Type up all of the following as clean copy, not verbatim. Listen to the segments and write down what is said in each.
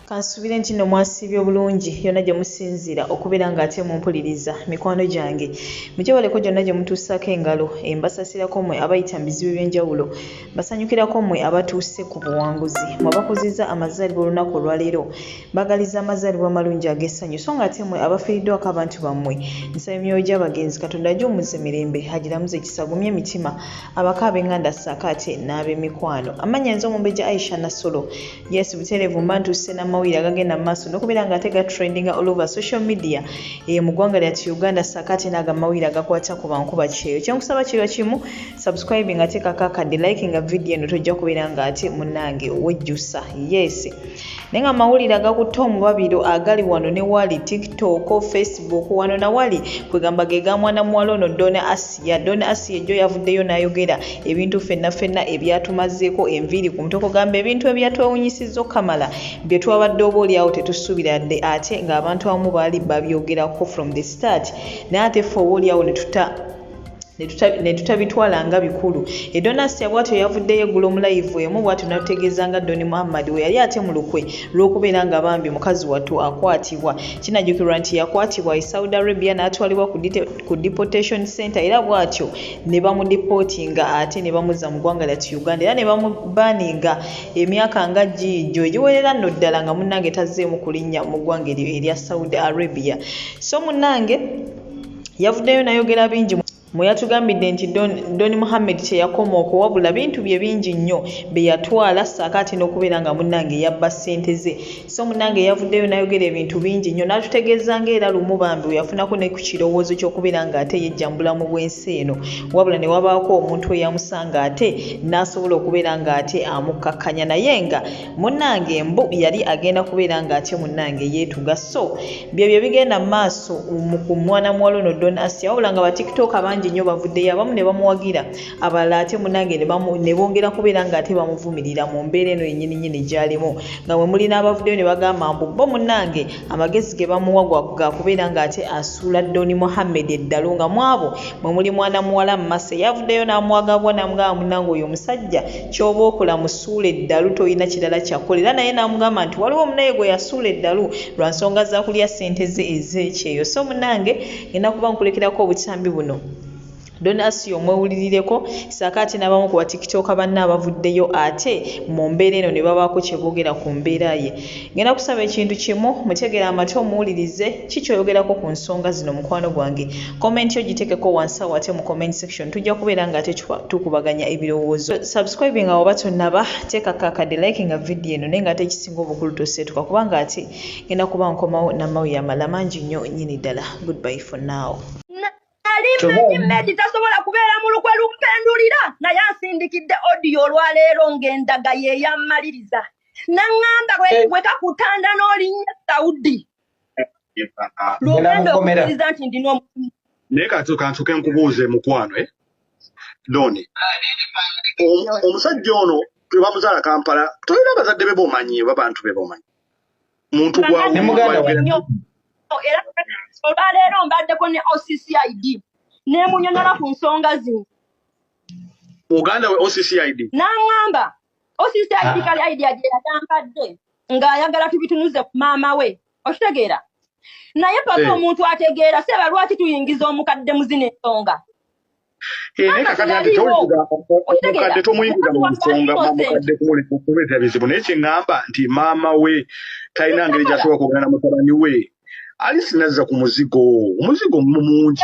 Kansubire nti no mwasibye obulungi yonna gye musinzira okubeera ng'ate mumpuliriza mikwano gyange mugyewaleko gyonna gye mutuusako engalo mbasasirako mmwe abayita mu bizibu by'enjawulo basanyukirako mmwe abatuuse ku buwanguzi mwabakozeza amazaalibwa olunaku olwaleero bagaliza amazaalibwa amalungi ag'essanyu so ng'ate mmwe abafiiriddwako abantu bammwe nsaba emyoyo gy'abagenzi katonda gy'omuzze mirembe agiramuze ekisagumye emitima abaka ab'enganda ssaakaate n'ab'emikwano amannya nze omumbejja Aisha Nasolo yes butereevu mba ntuuse n'amawulire agagenda mu maaso n'okubeera ng'ate trending all over social media mu ggwanga lyattu Uganda ssaakaate n'agamawulire agakwata ku bankuba kyeyo kyenkusaba kirwa kimu subscribing ate kakakadde liking video eno tojja kubeera ng'ate munnange wejjusa yes naye nga amawulire agakutte omubabiro agali wano ne wali TikTok Facebook wano na wali kwegamba ge ga mwana muwala ono Asiya ejjo yavuddeyo n'ayogera ebintu ffenna ebyatumazeeko enviiri ku mutwe kugamba ebintu ebyatwewunyisizza okamala bye twabadde oba oliawo tetusuubira dde ate ng'abantu abamu baali babyogerako from the start naye ate ffe oba oliawo ne tutabitwala nga bikulu Asiya bw'atyo yavuddeyo eggulo omulive emu bw'atyo n'atutegeeza nga Mohammed we yali ate mu lukwe lw'okubeera nga bambi mukazi wattu akwatibwa kinajjukirwa nti yakwatibwa e Saudi Arabia n'atwalibwa ku deportation center era bw'atyo ne bamudipootinga ate ne bamuzza mu ggwanga lyattu Uganda era ne bamubaaninga emyaka nga giijo egiwerera nno ddala nga munnange tazzeemu kulinnya mu ggwanga erya Saudi Arabia so munnange yavuddeyo n'ayogera bingi mwe yatugambidde nti Mohammed teyakoma okuwabula bintu bye bingi nnyo be yatwala ssaakaate n'okubeera nga munnange yabba ssente ze so munnange yavuddeyo n'ayogera ebintu bingi nnyo n'atutegeeza ng'era lumu bambi yafunako ne ku kirowoozo ky'okubeera ng'ate yejja mu bulamu bw'ensi eno wabula ne wabaako omuntu eyamusanga ate n'asobola okubeera ng'ate amukkakkanya naye nga munnange mbu yali agenda kubeera ng'ate munnange yeetuga so byebyo bigenda mu maaso ku mwana muwala ono Asiya wabula nga ba TikTok bangi nnyo bavuddeyo abamu ne bamuwagira abalala ate munnange ne bongera kubeera ng'ate bamuvumirira mu mbeera eno yennyini gy'alimu nga bwe mulina abavuddeyo ne bagamba mbu bo munnange amagezi ge bamuwa ga kubeera ng'ate asuula Mohammed eddalu nga mwabo mwe muli mwana muwala Mase yavuddeyo n'amuwagabwa n'amugamba munnange oyo omusajja ky'oba okola musuula eddalu toyina kirala kyakkola era naye n'amugamba nti waliwo omunaye gwe yasuula eddalu lwa nsonga za kulya ssente ze ez'ekyeyo so munnange ngenda kuba nkulekerako obutambi buno Asiya omwewulirireko ssaakaate n'abamu ku ba TikTok banna abavuddeyo ate mu mbeera eno ne babaako kye boogera ku mbeera ye ngenda kusaba ekintu kimu mutegera amate omuwulirize kikyoyogerako ku nsonga zino mukwano gwange komenti yo giteekeko wansi awo ate mu comment section tujja kubeera ng'ate tukubaganya ebirowoozo subscribing awo batonnaba teekako akadde liking video eno naye ng'ate ekisinga obukulu toseetuka kubanga ate ngenda kuba nkomawo n'amawulire amala mangi nnyo nnyini ddala goodbye for now. Medi tasobola kubeera mu lukwe lumpendulira naye ansindikidde audio olwaleero ng'endaga ye yammaliriza n'aŋŋamba bwe kakutanda n'olinnya Saudi lwogenda okukkiriza nti ndina naye kantuke nkubuuze mukwano Doni omusajja ono twe bamuzaala Kampala tolina abazadde be bomanyi oba bantu be bomanyi muntu era olwaleero mbaddeko ne OCCID nemunyonyola ku nsonga zino Uganda we OCCID n'aŋŋamba OCCID kali idea gye yatampadde ng'ayagala tubitunuze ku maama we okitegeera naye paka omuntu ategeera seba lwaki tuyingiza omukadde mu zino ensonga omukadde tomuyingiza mu nsonga mukadde kumuleetera bizibu naye kyeŋŋamba nti maama we talina ngeri gy'asobola kwogera na mutabani we ali sinazza ku muzigo mungi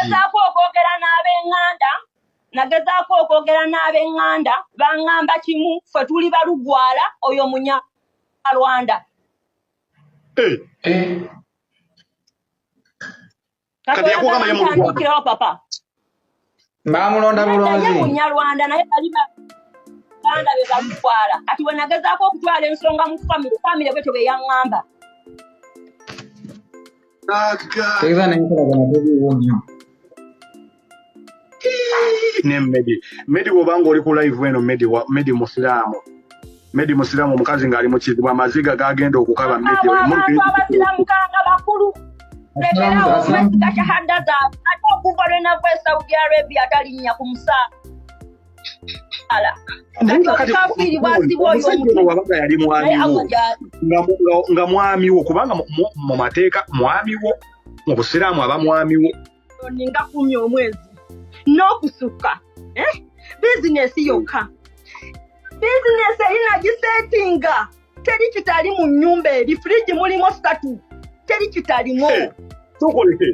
nagezaako okwogera n'ab'eŋŋanda baŋŋamba kimu ffe tuli balugwala oyo munyarwanda kati yakugamba ye mulugwala papa bamulonda bulungi munyarwanda naye bali baganda be balugwala kati we nagezaako okutwala ensonga mu famire bwetyo bwe yaŋŋamba tegeza nenkolagana tebiwo nnyo ne Medi bw'obanga oli ku live eno Medi musiraamu omukazi ng'ali mu kizibu amaziga gagenda okukaba abasiraamu kanga bakulu lekerawo omwesiga shahada zaabwe ate okuva lwe nava e Saudi Arabia talinnya ku musaa ala kafiri wabaga yali mwami nga mwami wo kubanga mu mateeka mwami wo mu busiraamu aba mwami wo ninga 10 omwezi n'okusukka bizinesi yokka bizinesi erina gisetinga teri kitali mu nnyumba eri firiji mulimu 3 teri kitalimu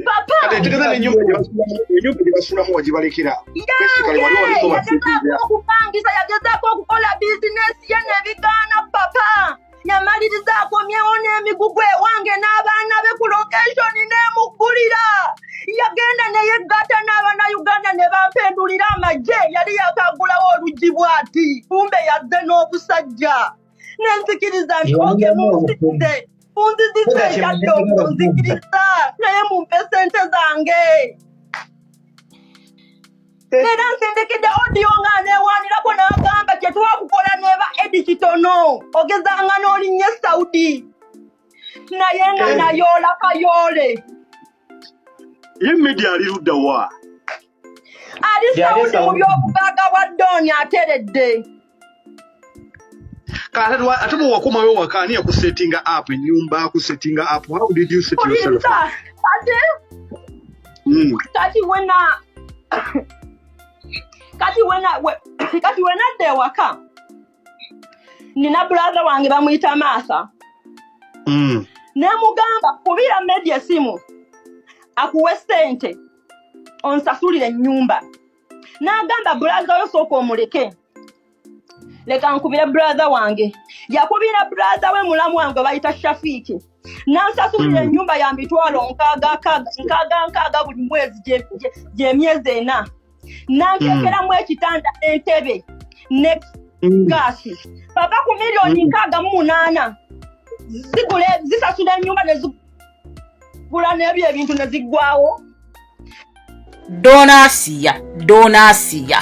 papa enyumba gye basulamu wagibalekera okupangisa yagezaako okukola bizinesi ye nebigaana papa yamaliriza akomyewo n'emigugu ewange n'abaana be ku lokeshoni n'emuggulira yagenda neyegatta n'abannayuganda ne bampendulira amagye yali yakagulawo oluggi bw'ati kumbe yazze n'obusajja nenzikiriza nti oge munzikirize ekyadde okunzikiriza naye mumpe sente zange era nsindikidde odiyo nga neewaanirako n'agamba kye twakukola neeba edi kitono ogezanga n'olinnye Saudi naye nga nayoola kayoole ye media ali ludda wa ali Saudi mu by'obugagga bwa Doni ateredde ate bwe wakomayo waka ani yakusettinga app ennyumba akusettinga app how did you set yourself kati wenadde ewaka nina brother wange bamuyita Maasa nemugamba kubira media simu akuwe ssente onsasulire ennyumba n'agamba brother yo sooka omuleke leka nkubire brother wange yakubira brother we mulamu wange bayita Shafiki nansasulira ennyumba ya mitwalo nkaaga buli mwezi gy'emyezi 4 nantekeramu ekitanda entebe ne gaasi papa ku miliyoni 68 zisasula ennyumba nezigula n'ebyo ebintu ne ziggwawo. Asiya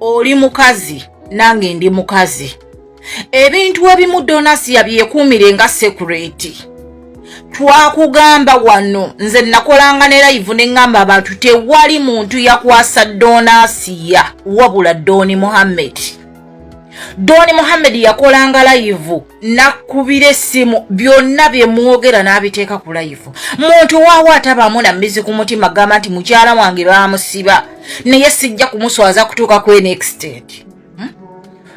oli mukazi nange ndi mukazi ebintu ebimu Asiya byekuumire nga security twakugamba wano nze nakolanga ne live ne ngamba abantu tewali muntu yakwasa Asiya wabula Mohammed yakolanga live nakubira essimu byonna bye muogera n'abiteeka ku live muntu waawo atabamu na mbizi ku mutima gamba nti mukyala wange baamusiba naye sijja kumuswaza kutuuka ku extent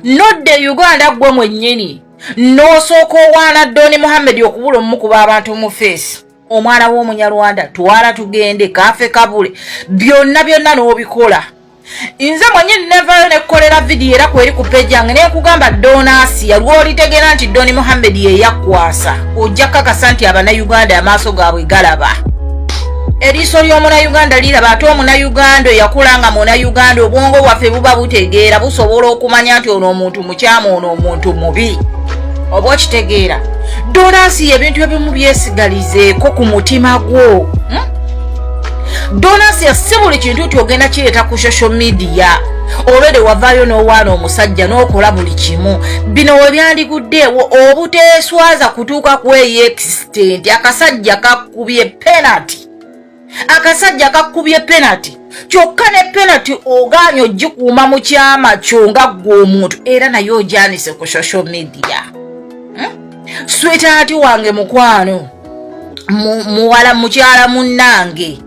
nodde Uganda gwe mwennyini n'osooka owaana Mohammed okubula omukuba abantu mu face omwana w'omunyarwanda twala tugende kafe kabule byonna n'obikola inze mwennyini nevayo nekkolera vidiyo era kweri ku page yange nekugamba Asiya lw'olitegeera nti Mohammed ye yakwasa ojja kakasa nti abannayuganda amaaso gaabwe galaba eriiso ly'omunnayuganda liraba ate omunnayuganda yakulanga munnayuganda obwongo bwaffe buba butegeera busobola okumanya nti ono omuntu mukyamu ono omuntu mubi oba okitegeera Asiya ebintu ebimu byesigalizeeko ku mutima gwo Asiya si buli kintu tyogenda kireeta ku social media olwede wavaayo n'owaana omusajja n'okola buli kimu bino we byandiguddeewo obuteeswaza kutuuka ku extent akasajja kakubye penalty kyokka ne penalty ogaanye ogikuuma mu kyama kyo nga ggwe omuntu era naye ojanise ku social media sweetheart wange mukwano muwala mukyala munnange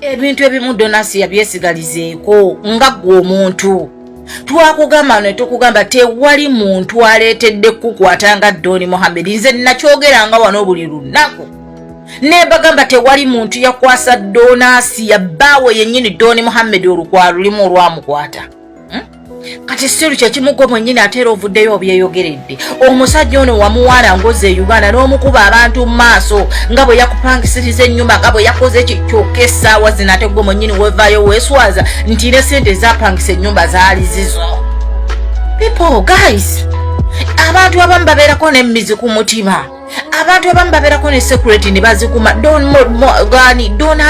ebintu ebimu Asiya byesigalizeeko nga ggwe omuntu twakugamba ne tukugamba tewali muntu aleetedde kukwatanga Mohammed nze nakyogeranga wano buli lunaku nebagamba tewali muntu yakwasa Asiya bbaawe yennyini Mohammed olukwalo lulimu olwamukwata kati siru kyekimugo mwennyini ate era ovuddeyo obyeyogeredde omusajja ono wamuwaana ngoze Uganda n'omukuba abantu mu maaso nga bwe yakupangisiriza ennyumba nga bwe yakoze kyokka essaawa zino ate gwe mwennyini wevaayo weeswaza nti ne sente zapangisa ennyumba zaali zizo. People guys, abantu abamu babeerako n'emmizi ku mutima, abantu abamu babeerako ne security ne bazikuma.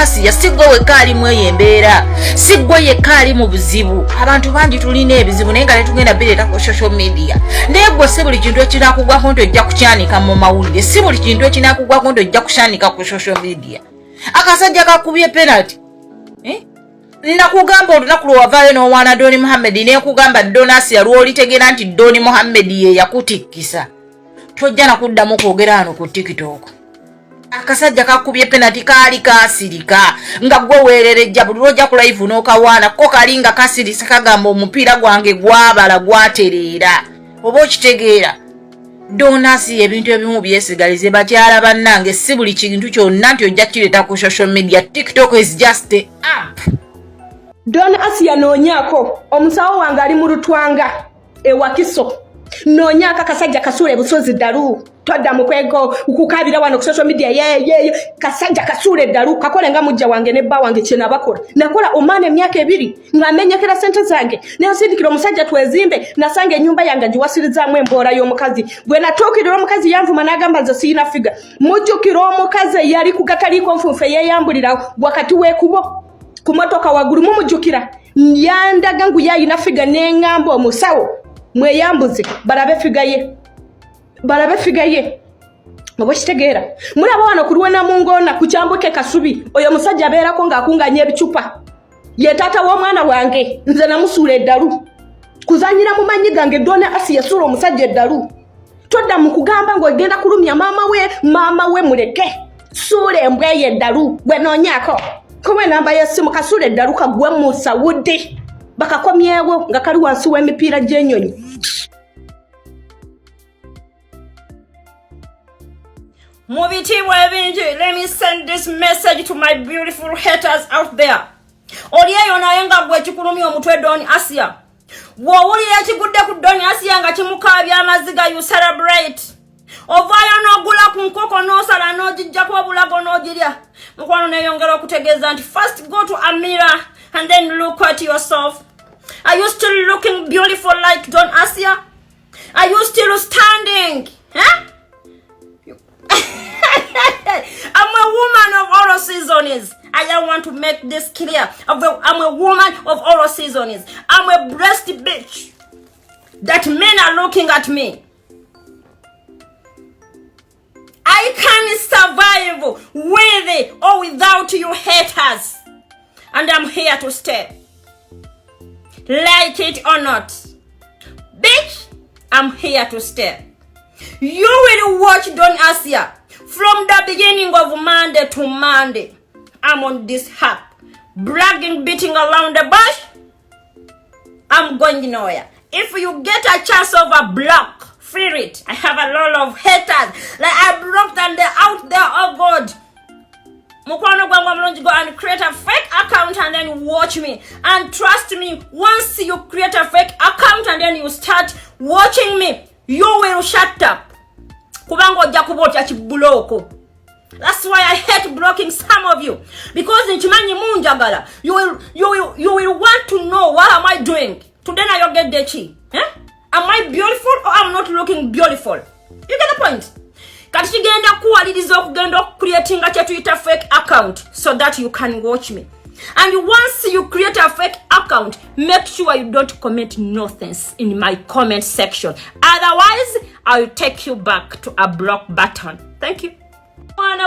Asiya si gwe wekka ali mu eyo embeera, si gwe yekka ali mu buzibu. Abantu bangi tulina ebizibu naye nga netugenda bireeta ku social media. Naye gwe si buli kintu ekinaakugwako nti ojja kukyanika mu mawulire, si buli kintu ekinaakugwako nti ojja kukyanika ku social media. Akasajja kakubye penalty nakugamba olunaku lwe wavaayo n'owaana Doni Mohammed ne kugamba Doni Asiya lw'olitegeera nti Doni Mohammed ye yakutikkisa tojja nakuddamu kwogera wano ku TikTok. Akasajja kakubye penalty kaali kaasirika nga gwe weererejja buli lw'ojja ku live n'okawaana ko kali nga kasirisa kagamba omupiira gwange gwabala gwatereera oba okitegeera. Doni Asiya ebintu ebimu byesigalize bakyala bannange si buli kintu kyonna nti ojja kireeta ku social media. TikTok is just a app. Doni Asiya noonyaako omusawo wange ali mu Lutwanga ewakiso noonyaako akasajja kasuule busozi ddalu todda mu kwego ukukabira wano ku social media ye kasajja kasuule ddalu kakole nga mujja wange ne bba wange kye nabakola nakola omwana emyaka 2 ngamenyekera sente zange n'ensindikira omusajja twezimbe nasanga ennyumba yange giwasirizaamu emboora y'omukazi bwe natuukirira omukazi yanvuma n'agamba nze siyina figa mujjukira omukazi yali ku kataliiko nfunfe yeeyambulira wakati w'ekubo ku motoka waggulu mumujjukira yandaga ngu yayina figa n'eŋŋamba omusawo mweyambuze balabe figa ye oba kitegeera mulaba wano ku Luwena Mungona ku Kyambuke Kasubi oyo musajja abeerako ng'akunganya ebicupa ye taata w'omwana wange nze namusuula eddalu kuzanyira mu manyi gange Doni Asiya yasuula omusajja eddalu todda mu kugamba ng'ogenda kulumya maama we muleke suula embwa ye eddalu gwe noonyaako kuba enamba y'essimu kasuula eddalu kagwe mu Saudi bakakomyewo nga kali wansi w'emipiira gy'ennyonyi. Let me send this message to my beautiful haters out there. Oliyeyo naye nga gwe kikulumya omutwe Doni Asiya. Wowulira ekigudde ku Doni Asiya nga kimukaabya amaziga you celebrate. Ovaayo n'ogula ku nkoko n'osala n'ogijjako obulago n'ogirya. Mukwano neeyongera okutegeeza nti first go to a mirror and then look at yourself. Are you still looking beautiful like Doni Asiya? Are you still standing? Huh? I'm a woman of all seasons. I want to make this clear. I'm a woman of all seasons. I'm a breast bitch. That men are looking at me. I can survive with or without you haters. And I'm here to stay. Like it or not. Bitch, I'm here to stay. You will watch Doni Asiya from the beginning of Monday to Monday. I'm on this app, bragging, beating around the bush. I'm going nowhere. If you get a chance of a block, feel it. I have a lot of haters. Like I blocked and they're out there, oh God. Mukwano gwangu go and create a fake account and then watch me. And trust me, once you create a fake account and then you start watching me, you will shut up. Kubango jakubota chibuloko. That's why I hate blocking some of you. Because in Chimanyi Munjagala, you will want to know what am I doing. Today na you get the chi. Am I beautiful or I'm not looking beautiful? You get the point? Katigenda kuwaliriza okugenda creating a Twitter fake account so that you can watch me. And once you create a fake account, make sure you don't comment nonsense in my comment section. Otherwise, I'll take you back to a block button. Thank you. Life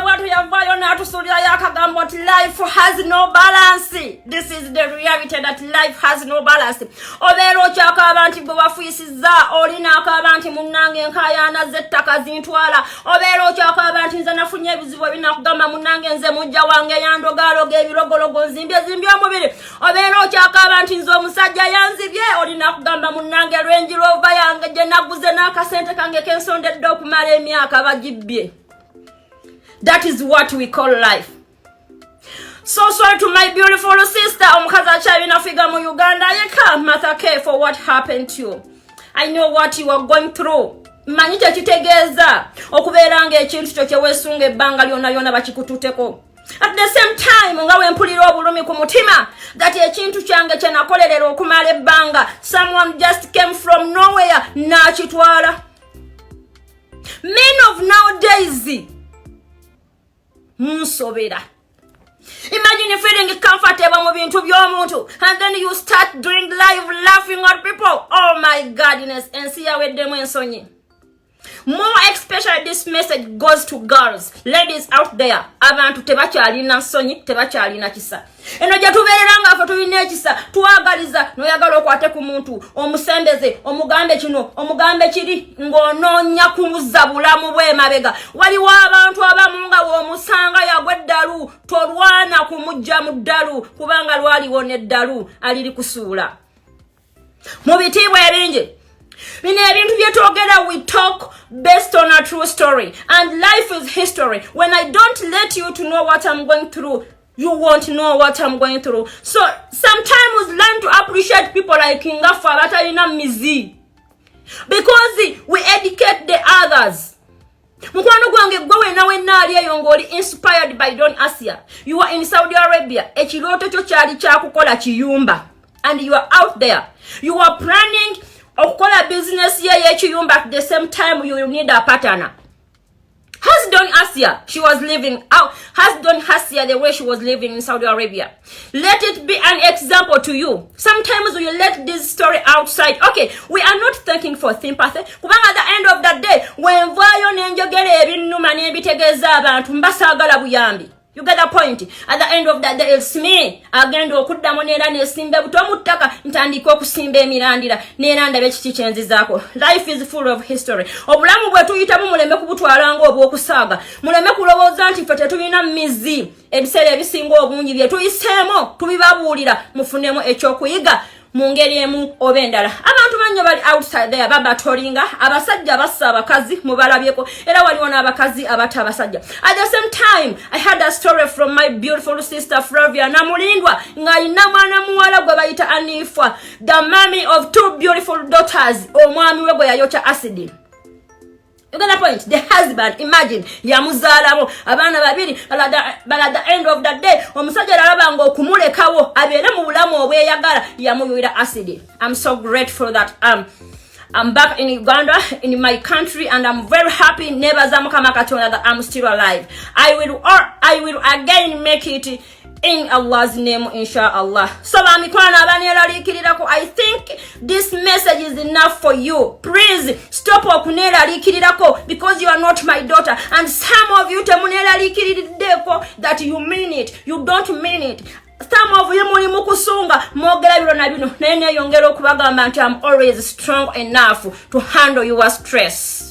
has no balance. This is the reality that life has no balance. Obero chaka abantu bwe bafuisiza olina akabantu munange nkayana zettaka zintwala. Obero chaka abantu nze nafunye ebizibu binakugamba munange nze mujja wange yandogaloga ebirogologo nzimbye omubiri. Obero chaka abantu nze omusajja yanzibye olina kugamba munange Range Rover yange gye naguze n'akasente kange kensondedde okumala emyaka bagibbye. That is what we call life. So sorry to my beautiful sister, Omkaza Chavina Figa mu Uganda. Yeka Mathake for what happened to you. I know what you are going through. Manita chitegeza. Okuberanga ekintu kyo kyewesunga ebbanga lyonna bakikututeko. At the same time, nga wempulira obulumi ku mutima that ekintu kyange kye nakolerera okumala ebbanga, someone just came from nowhere n'akitwala. Men of nowadays, Munsobera. Imagine feeling comfortable mu bintu by'omuntu and then you start doing live laughing at people. Oh my godness. Ensi yaweddemu ensonyi. More especially this message goes to girls, ladies out there. Abantu tebakyalina nsonyi, tebakyalina kisa. Eno gye tubeeranga ffe tulina ekisa, twagaliza n'oyagala okwate ku muntu, omusembeze, omugambe kino, omugambe kiri, ng'onoonya kumuzza bulamu bw'emabega. Waliwo abantu abamu nga bw'omusanga yagwa eddalu, tolwana kumujja mu ddalu, kubanga lwaliwo n'eddalu aliri kusuula. Mu bitiibwa ebingi, bino ebintu bye twogera, we talk based on a true story, and life is history. When I don't let you to know what I'm going through, you won't know what I'm going through. So sometimes learn to appreciate people like Ngafa Batalina Mizi, because we educate the others. Mukwano gwange gwe nawe nali yongoli inspired by Don Asiya. You are in Saudi Arabia. Ekiroto kyo kyali kyakukola kiyumba, and you are out there. You are planning okukola business ye yekiyumba, at the same time you need a partner. Has Don Asiya, she was living out, has Don Asiya the way she was living in Saudi Arabia. Let it be an example to you. Sometimes we let this story outside. Okay, we are not thanking for sympathy. Kubanga at the end of that day, when vayo nenjogere ebinuma nebitegeeza abantu mbasagala buyambi. You get the point? At the end of that day, it's me. Agenda okuddamu neera nesimba buto mu ttaka, ntandika okusimba emirandira neera ndabe kiki kyenzizaako. Life is full of history. Obulamu bwe tuyitamu muleme kubutwala ng'obw'okusaaga. Muleme kulowooza nti ffe tetulina mizi. Ebiseera ebisinga obungi bye tuyiseemu tubibabuulira mufunemu ekyokuyiga mu ngeri emu oba endala. Abantu banyo bali outside there babatolinga, abasajja bassa abakazi mubalabyeko, era waliwo n'abakazi abata abasajja. At the same time, I had a story from my beautiful sister Flavia Namulindwa, ng'alina mwana muwala gwe bayita Anifa, the mommy of 2 beautiful daughters. Omwami we gwe yayokya acid. You get the point? The husband, imagine, yamuzaalamo abaana babiri, but at the end of that day, omusajja alaba ng'okumulekawo abeere mu bulamu obweyagala, yamuyuira acid. I'm so grateful that I'm back in Uganda, in my country, and I'm very happy, nebaza Mukama Katonda, that I'm still alive. I will again make it in Allah's name, inshallah. So I think this message is enough for you. Please stop okunera likirirako, because you are not my daughter. And some of you temunera likirirako that you mean it. You don't mean it. Some of you muli mukusunga mwogera biro na bino naye neyongera okubagamba nti I'm always strong enough to handle your stress.